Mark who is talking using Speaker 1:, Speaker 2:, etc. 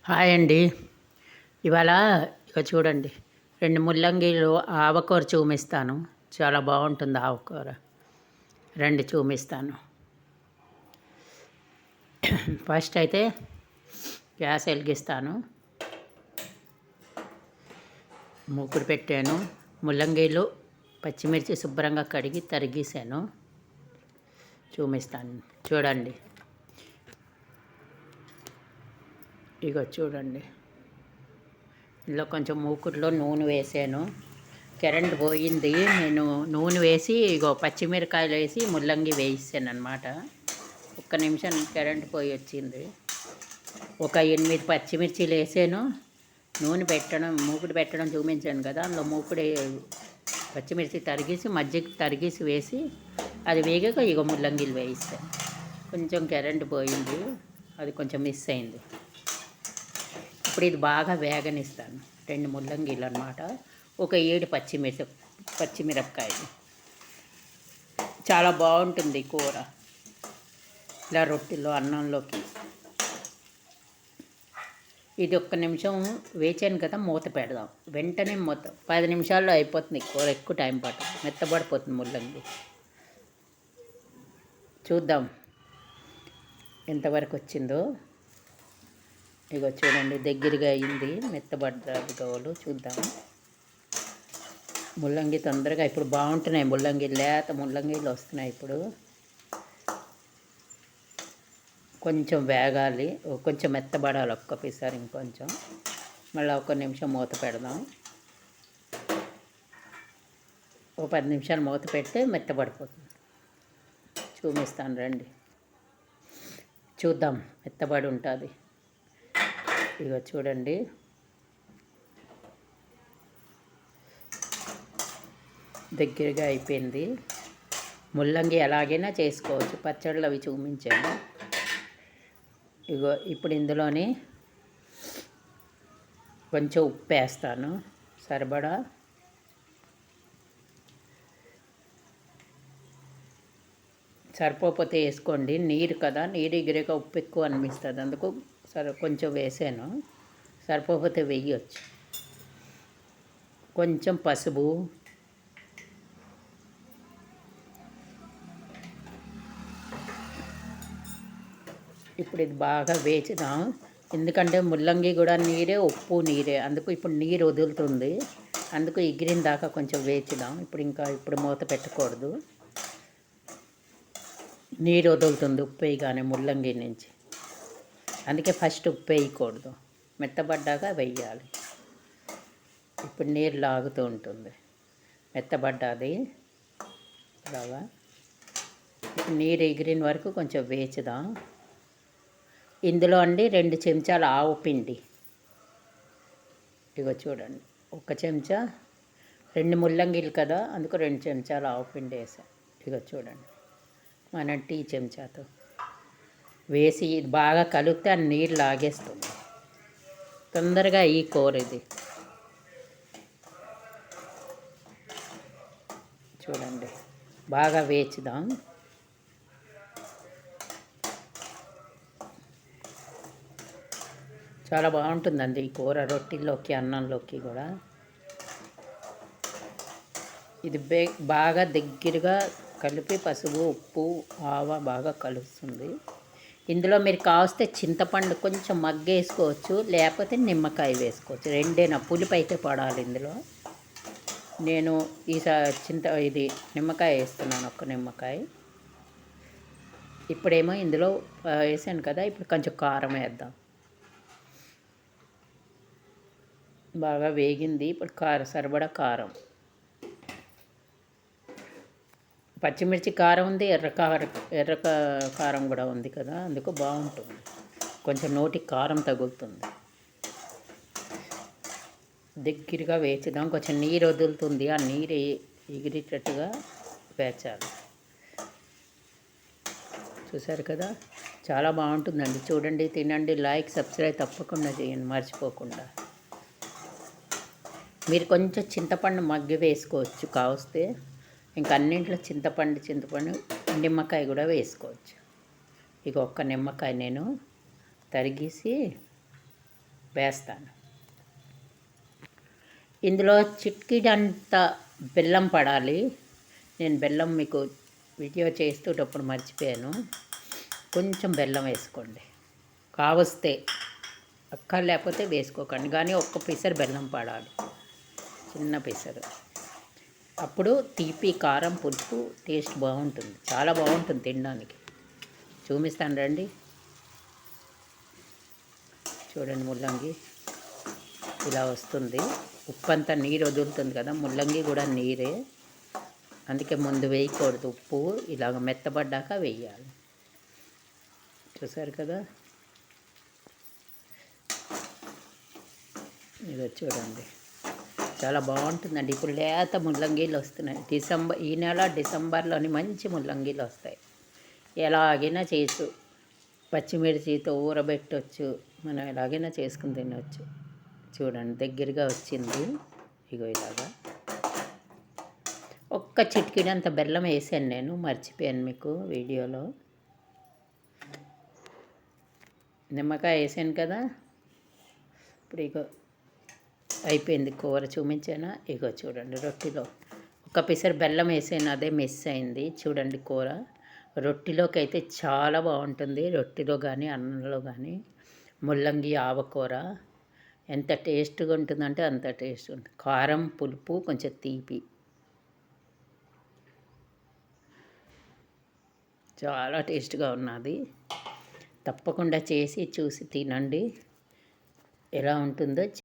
Speaker 1: Hi అండి. ఇవాళ ఇక చూడండి 2 ముల్లంగీలు ఆవకూర చూపిస్తాను. చాలా బాగుంటుంది ఆవకూర. రండి చూపిస్తాను. ఫస్ట్ అయితే గ్యాస్ వెలిగిస్తాను. మూకుడు పెట్టాను. ముల్లంగీలు పచ్చిమిర్చి శుభ్రంగా కడిగి తరిగేసాను. చూపిస్తాను చూడండి. ఇగో చూడండి, ఇందులో కొంచెం మూకుడులో నూనె వేసాను. కరెంట్ పోయింది. నేను నూనె వేసి ఇగో పచ్చిమిరకాయలు వేసి ముల్లంగి వేసాను అనమాట. ఒక్క నిమిషం కరెంట్ పోయి వచ్చింది. ఒక 8 పచ్చిమిర్చిలు వేసాను. నూనె పెట్టడం మూకుడు పెట్టడం చూపించాను కదా, అందులో మూకుడు పచ్చిమిర్చి తరిగేసి మజ్జిగ తరిగేసి వేసి అది వేగాక ఇగో ముల్లంగిలు వేయిస్తాను. కొంచెం కరెంట్ పోయింది, అది కొంచెం మిస్ అయింది. ఇప్పుడు ఇది బాగా వేగనిస్తాను. 2 ముల్లంగీలు అనమాట, ఒక 7 పచ్చిమిరపకాయలు. చాలా బాగుంటుంది కూర, ఇలా రొట్టెలో అన్నంలోకి. ఇది ఒక్క నిమిషం వేచాను కదా, మూత పెడదాం. వెంటనే 10 నిమిషాల్లో అయిపోతుంది కూర. ఎక్కువ టైం పట్టదు, మెత్తబడిపోతుంది ముల్లంగి. చూద్దాం ఎంతవరకు వచ్చిందో. ఇగో చూడండి, దగ్గరగా అయింది, మెత్తబడ్డారు గోలు. చూద్దాం. ముల్లంగి తొందరగా ఇప్పుడు బాగుంటున్నాయి. ముల్లంగి లేత ముల్లంగిలు వస్తున్నాయి. ఇప్పుడు కొంచెం వేగాలి, కొంచెం మెత్తబడాలి ఒక్కసారి. ఇంకొంచెం మళ్ళీ ఒక నిమిషం మూత పెడదాం. ఒక 10 నిమిషాలు మూత పెడితే మెత్తబడిపోతుంది. చూపిస్తాను రండి, చూద్దాం. మెత్తబడి ఉంటుంది. ఇగో చూడండి, దగ్గరగా అయిపోయింది. ముల్లంగి ఎలాగైనా చేసుకోవచ్చు, పచ్చళ్ళు అవి చూపించాను. ఇగో ఇప్పుడు ఇందులోని కొంచెం ఉప్పు వేస్తాను, సరిపడా. సరిపోతే వేసుకోండి, నీరు కదా, నీరు ఎగిరేక ఉప్పు ఎక్కువ అనిపిస్తుంది, అందుకు కొంచెం వేసాను. సరిపోతే వేయచ్చు. కొంచెం పసుపు, ఇప్పుడు ఇది బాగా వేచుదాం. ఎందుకంటే ముల్లంగి కూడా నీరే, ఉప్పు నీరే, అందుకు ఇప్పుడు నీరు వదులుతుంది. అందుకు ఎగిరిన దాకా కొంచెం వేచుదాం. ఇప్పుడు మూత పెట్టకూడదు, నీరు వదులుతుంది ఉప్పు వేయగానే ముల్లంగి నుంచి. అందుకే ఫస్ట్ ఉప్పు వేయకూడదు, మెత్తబడ్డాక వేయాలి. ఇప్పుడు నీరు లాగుతూ ఉంటుంది, మెత్తబడ్డాది బాగా. ఇప్పుడు నీరు ఎగిరిన వరకు కొంచెం వేచుదాం. ఇందులో అండి 2 చెంచాలు ఆవు పిండి. ఇగో చూడండి, 1 చెంచా, 2 ముల్లంగిలు కదా, అందుకు 2 చెంచాలు ఆవు పిండి వేసాను. ఇగో చూడండి, మన టీ చెంచాతో వేసి ఇది బాగా కలిపితే ఆ నీరు లాగేస్తుంది తొందరగా ఈ కూర. ఇది చూడండి, బాగా వేచుదాం. చాలా బాగుంటుందండి ఈ కూర, రొట్టెల్లోకి అన్నంలోకి కూడా. ఇది బాగా దగ్గరగా కలిపి పసుపు, ఉప్పు, ఆవ బాగా కలుస్తుంది. ఇందులో మీరు కావస్తే చింతపండు కొంచెం మగ్గేసుకోవచ్చు, లేకపోతే నిమ్మకాయ వేసుకోవచ్చు. రెండేనా, పులుపు అయితే పడాలి ఇందులో. నేను ఇది నిమ్మకాయ వేస్తున్నాను, 1 నిమ్మకాయ. ఇప్పుడేమో ఇందులో వేసాను కదా, ఇప్పుడు కొంచెం కారం వేద్దాం. బాగా వేగింది. ఇప్పుడు సరిపడా కారం, పచ్చిమిర్చి కారం ఉంది, ఎర్ర కారం కూడా ఉంది కదా, అందుకు బాగుంటుంది. కొంచెం నోటికి కారం తగులుతుంది. దగ్గరగా వేచుదాం. కొంచెం నీరు వదులుతుంది, ఆ నీరు ఎగిరేటట్టుగా వేచాలి. చూసారు కదా, చాలా బాగుంటుందండి. చూడండి, తినండి, లైక్, సబ్స్క్రైబ్ తప్పకుండా చేయండి మర్చిపోకుండా. మీరు కొంచెం చింతపండు మగ్గి వేసుకోవచ్చు కావస్తే. ఇంకా అన్నింట్లో చింతపండు, నిమ్మకాయ కూడా వేసుకోవచ్చు. ఇక 1 నిమ్మకాయ నేను తరిగేసి వేస్తాను. ఇందులో చిటికెడంత బెల్లం పడాలి. నేను బెల్లం మీకు వీడియో చేసేటప్పుడు మర్చిపోయాను. కొంచెం బెల్లం వేసుకోండి కావస్తే, లేకపోతే వేసుకోకండి, కానీ ఒక్క పిసరు బెల్లం పడాలి, చిన్న పిసరు. అప్పుడు తీపి, కారం, పులుపు టేస్ట్ బాగుంటుంది, చాలా బాగుంటుంది తినడానికి. చూపిస్తాను రండి. చూడండి, ముల్లంగి ఇలా వస్తుంది. ఉప్పు అంతా నీరు వదులుతుంది కదా, ముల్లంగి కూడా నీరే, అందుకే ముందు వేయకూడదు. ఉప్పు ఇలాగ మెత్తబడ్డాక వేయాలి. చూసారు కదా, ఇది చూడండి, చాలా బాగుంటుందండి. ఇప్పుడు లేత ముల్లంగీలు వస్తున్నాయి. ఈ నెల డిసెంబర్లోని మంచి ముల్లంగీలు వస్తాయి. ఎలాగైనా చేసు, పచ్చిమిర్చితో ఊరబెట్టవచ్చు, మనం ఎలాగైనా చేసుకుని తినవచ్చు. చూడండి, దగ్గరగా వచ్చింది. ఇగో ఇలాగా ఒక్క చిటికెడంత బెల్లం వేసాను, నేను మర్చిపోయాను మీకు వీడియోలో. నిమ్మకాయ వేసాను కదా. ఇప్పుడు ఇగో అయిపోయింది కూర, చూపించానా? ఇగో చూడండి, రొట్టెలో ఒక పిసరు బెల్లం వేసాను, అదే మిస్ అయింది. చూడండి, కూర రొట్టెలోకి అయితే చాలా బాగుంటుంది. రొట్టెలో కానీ అన్నంలో కానీ ముల్లంగి ఆవకూర ఎంత టేస్ట్గా ఉంటుందంటే అంత టేస్ట్ ఉంటుంది. కారం, పులుపు, కొంచెం తీపి, చాలా టేస్ట్గా ఉన్నది. తప్పకుండా చేసి చూసి తినండి, ఎలా ఉంటుందో.